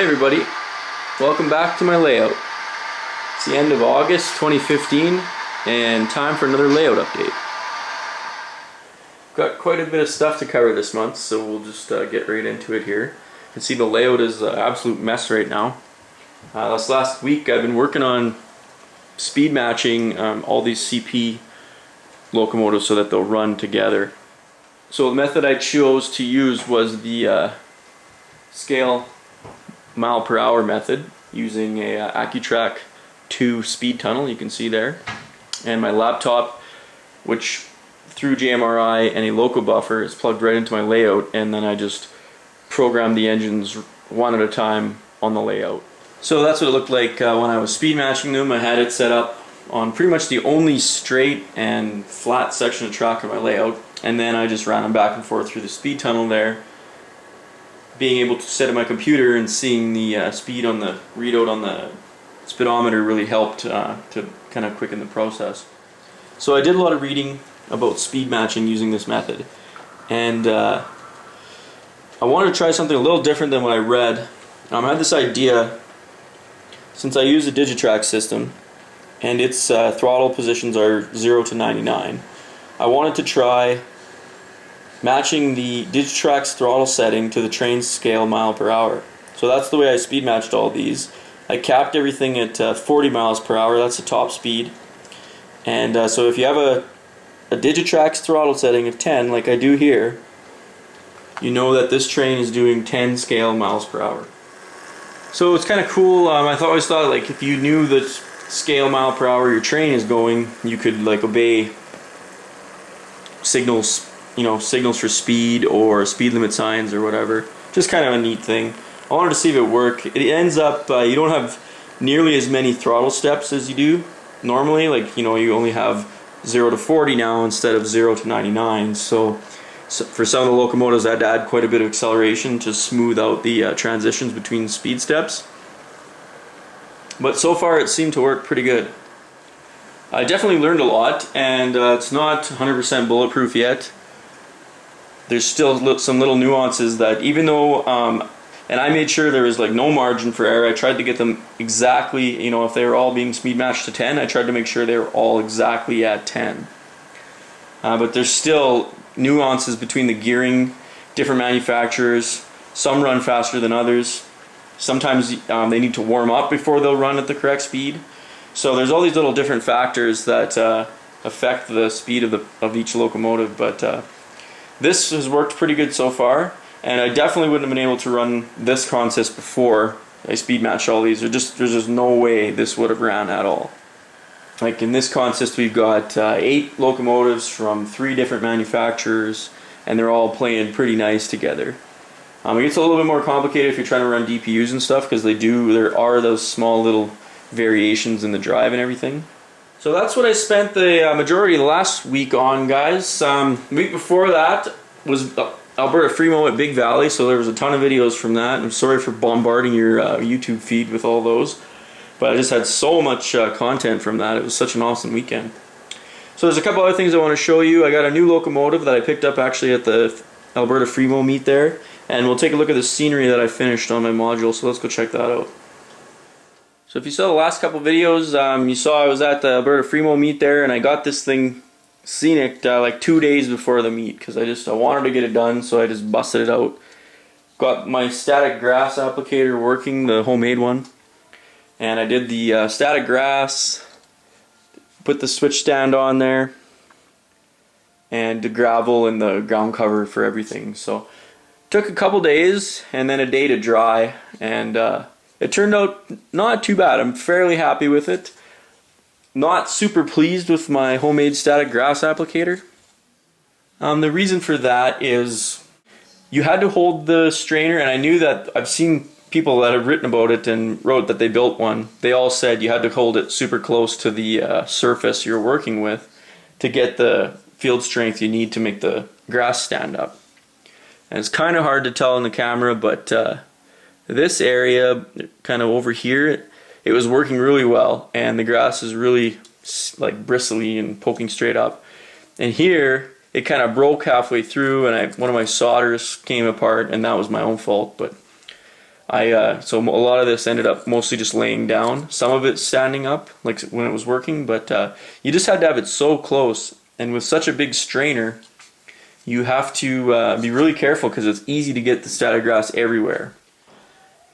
Hey everybody, welcome back to my layout. It's the end of August 2015 and time for another layout update. Got quite a bit of stuff to cover this month, so we'll just get right into it here. You can see the layout is an absolute mess right now. This last week I've been working on speed matching all these CP locomotives so that they'll run together. So the method I chose to use was the scale mile per hour method using a Accutrack II speed tunnel, you can see there, and my laptop, which through JMRI and a Locobuffer is plugged right into my layout, and then I just program the engines one at a time on the layout. So that's what it looked like when I was speed matching them. I had it set up on pretty much the only straight and flat section of track on my layout, and then I just ran them back and forth through the speed tunnel there. Being able to set up my computer and seeing the speed on the readout on the speedometer really helped to kind of quicken the process. So I did a lot of reading about speed matching using this method, and I wanted to try something a little different than what I read. I had this idea, since I use a Digitrack system and its throttle positions are 0 to 99, I wanted to try matching the Digitrack's throttle setting to the train's scale mile per hour. So that's the way I speed matched all these. I capped everything at 40 miles per hour, that's the top speed. And so if you have a Digitrack's throttle setting of 10, like I do here, you know that this train is doing 10 scale miles per hour. So it's kind of cool. I always thought, like, if you knew the scale mile per hour your train is going, you could like obey signals, signals for speed or speed limit signs or whatever. Just kind of a neat thing. I wanted to see if it worked. It ends up you don't have nearly as many throttle steps as you do normally. Like, you only have 0 to 40 now instead of 0 to 99. So for some of the locomotives I had to add quite a bit of acceleration to smooth out the transitions between speed steps. But so far it seemed to work pretty good. I definitely learned a lot, and it's not 100% bulletproof yet. There's still some little nuances that, even though, and I made sure there was like no margin for error. I tried to get them exactly, if they were all being speed matched to 10, I tried to make sure they were all exactly at 10. But there's still nuances between the gearing, different manufacturers. Some run faster than others. Sometimes they need to warm up before they'll run at the correct speed. So there's all these little different factors that affect the speed of each locomotive, but this has worked pretty good so far, and I definitely wouldn't have been able to run this consist before I speed matched all these. There's just no way this would have ran at all. Like in this consist we've got 8 locomotives from 3 different manufacturers, and they're all playing pretty nice together. It gets a little bit more complicated if you're trying to run DPUs and stuff, because there are those small little variations in the drive and everything. So that's what I spent the majority of the last week on, guys. The week before that was Alberta Fremo at Big Valley, so there was a ton of videos from that. I'm sorry for bombarding your YouTube feed with all those, but I just had so much content from that. It was such an awesome weekend. So there's a couple other things I want to show you. I got a new locomotive that I picked up actually at the Alberta Fremo meet there, and we'll take a look at the scenery that I finished on my module, so let's go check that out. So if you saw the last couple videos, you saw I was at the Alberta Fremo meet there, and I got this thing scenic'd like 2 days before the meet, because I wanted to get it done, so I just busted it out. Got my static grass applicator working, the homemade one, and I did the static grass, put the switch stand on there, and the gravel and the ground cover for everything. So took a couple days and then a day to dry, and it turned out not too bad. I'm fairly happy with it. Not super pleased with my homemade static grass applicator. The reason for that is you had to hold the strainer, and I knew that I've seen people that have written about it and wrote that they built one. They all said you had to hold it super close to the surface you're working with to get the field strength you need to make the grass stand up. And it's kind of hard to tell in the camera, but this area, kind of over here, it was working really well, and the grass is really like bristly and poking straight up. And here, it kind of broke halfway through, and one of my solders came apart, and that was my own fault. But So a lot of this ended up mostly just laying down. Some of it standing up, like when it was working, but you just had to have it so close. And with such a big strainer, you have to be really careful because it's easy to get the static grass everywhere.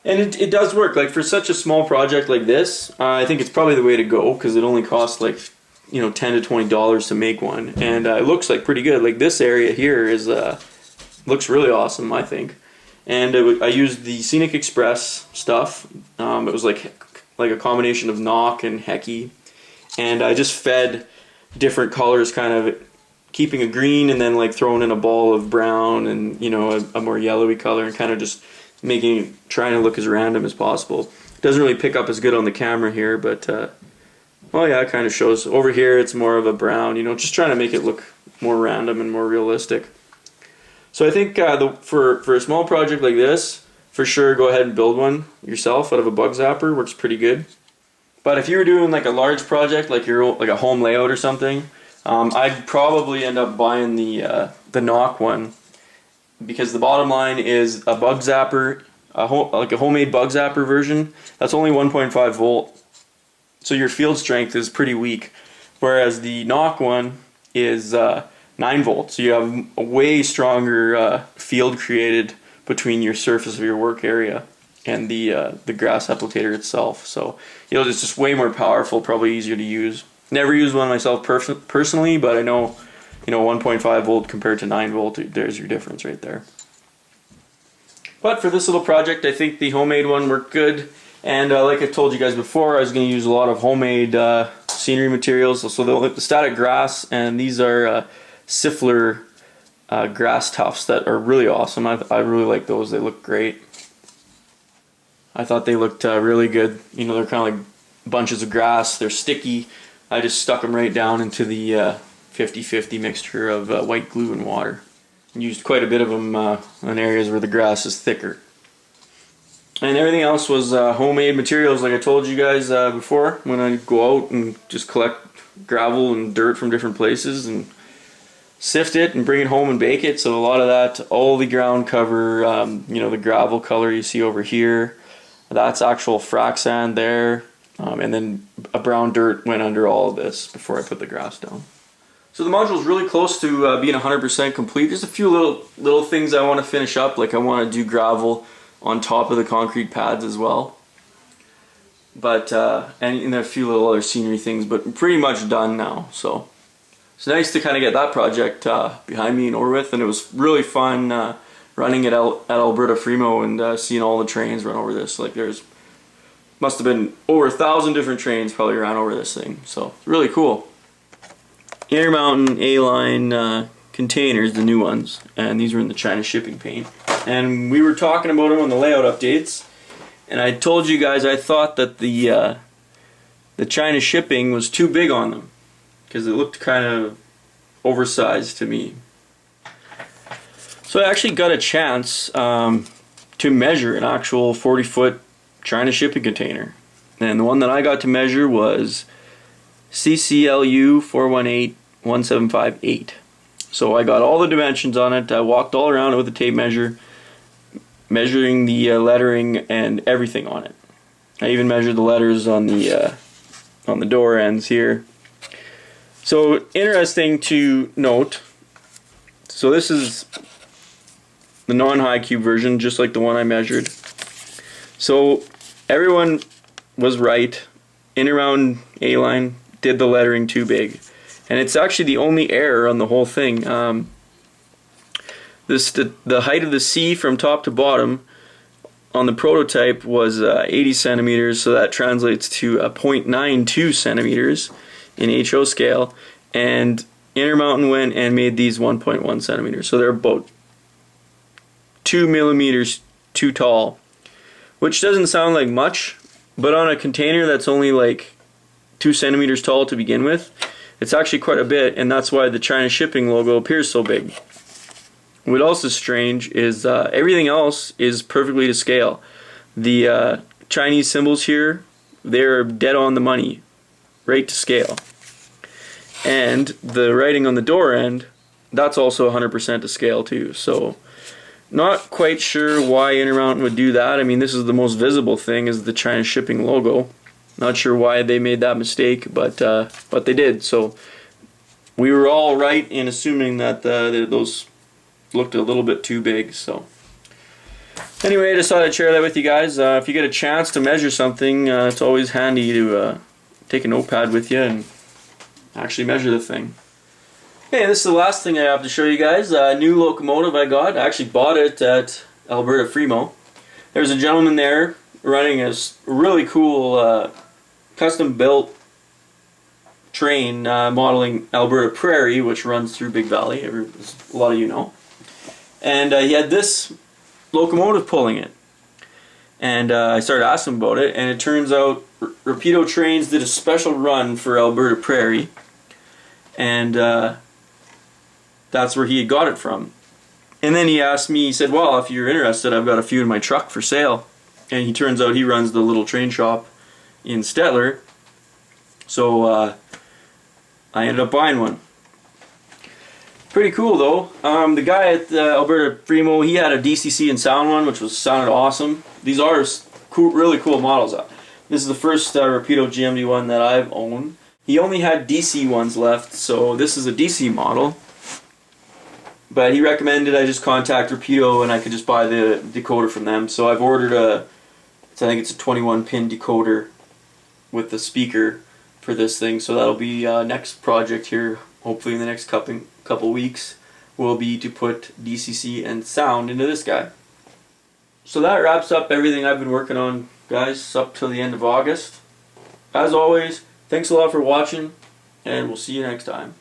And it does work. Like for such a small project like this, I think it's probably the way to go because it only costs like, you know, $10 to $20 to make one, and it looks like pretty good. Like this area here is looks really awesome, I think. And I used the Scenic Express stuff. It was like a combination of knock and hecky, and I just fed different colors, kind of keeping a green and then like throwing in a ball of brown and, you know, a more yellowy color, and kind of just trying to look as random as possible. It doesn't really pick up as good on the camera here, but well, yeah, it kind of shows. Over here it's more of a brown, you know, just trying to make it look more random and more realistic. So I think for a small project like this, for sure go ahead and build one yourself out of a bug zapper. Works pretty good. But if you were doing like a large project, like a home layout or something, I'd probably end up buying the knock one, because the bottom line is a bug zapper, like a homemade bug zapper version, that's only 1.5 volt. So your field strength is pretty weak, whereas the knock one is 9 volts. So you have a way stronger field created between your surface of your work area and the grass applicator itself. So it's just way more powerful, probably easier to use. Never used one myself personally, but I know, 1.5 volt compared to 9 volt, there's your difference right there. But for this little project, I think the homemade one worked good. And like I told you guys before, I was going to use a lot of homemade scenery materials. So the static grass, and these are Siffler grass tufts that are really awesome. I really like those. They look great. I thought they looked really good. They're kind of like bunches of grass. They're sticky. I just stuck them right down into the 50-50 mixture of white glue and water. Used quite a bit of them in areas where the grass is thicker. And everything else was homemade materials, like I told you guys before, when I go out and just collect gravel and dirt from different places and sift it and bring it home and bake it. So a lot of that, all the ground cover, the gravel color you see over here, that's actual frac sand there. And then a brown dirt went under all of this before I put the grass down. So the module is really close to being 100% complete. There's a few little things I want to finish up, like I want to do gravel on top of the concrete pads as well. But and a few little other scenery things, but pretty much done now. So it's nice to kind of get that project behind me and over with, and it was really fun running it out at Alberta Fremo and seeing all the trains run over this. Like must have been over 1,000 different trains probably ran over this thing, so really cool. Intermountain A-line containers, the new ones, and these were in the China shipping paint. And we were talking about them on the layout updates, and I told you guys I thought that the China shipping was too big on them because it looked kind of oversized to me. So I actually got a chance to measure an actual 40-foot China shipping container, and the one that I got to measure was CCLU 418-1758. So I got all the dimensions on it. I walked all around it with a tape measure, measuring the lettering and everything on it. I even measured the letters on the door ends here. So interesting to note. So this is the non-high cube version, just like the one I measured. So everyone was right. Intermountain A-line did the lettering too big, and it's actually the only error on the whole thing. The height of the C from top to bottom on the prototype was 80 centimeters, so that translates to 0.92 centimeters in HO scale, and Intermountain went and made these 1.1 centimeters, so they're about 2 millimeters too tall, which doesn't sound like much, but on a container that's only like 2 centimeters tall to begin with, it's actually quite a bit, and that's why the China shipping logo appears so big. What else is strange is everything else is perfectly to scale. The Chinese symbols here, they're dead on the money, right to scale. And the writing on the door end, that's also 100% to scale too. So Not quite sure why Intermountain would do that. I mean, this is the most visible thing, is the China shipping logo. Not sure why they made that mistake, but they did. So we were all right in assuming that those looked a little bit too big. So anyway, I decided to share that with you guys. If you get a chance to measure something, it's always handy to take a notepad with you and actually measure the thing. Okay, this is the last thing I have to show you guys. A new locomotive I got. I actually bought it at Alberta Fremo. There's a gentleman there running a really cool custom built train modeling Alberta Prairie, which runs through Big Valley, a lot of you know. And he had this locomotive pulling it. And I started asking him about it, and it turns out Rapido Trains did a special run for Alberta Prairie, and that's where he had got it from. And then he asked me, he said, well, if you're interested, I've got a few in my truck for sale. And he turns out he runs the little train shop in Stettler, so I ended up buying one. Pretty cool though. The guy at Alberta Fremo, he had a DCC and sound one, which sounded awesome. These are cool, really cool models. This is the first Rapido GMD one that I've owned. He only had DC ones left, so this is a DC model. But he recommended I just contact Rapido and I could just buy the decoder from them. So I've ordered I think it's a 21 pin decoder with the speaker for this thing. So that'll be next project here, hopefully in the next couple weeks, will be to put DCC and sound into this guy. So that wraps up everything I've been working on, guys, up till the end of August. As always, thanks a lot for watching, and we'll see you next time.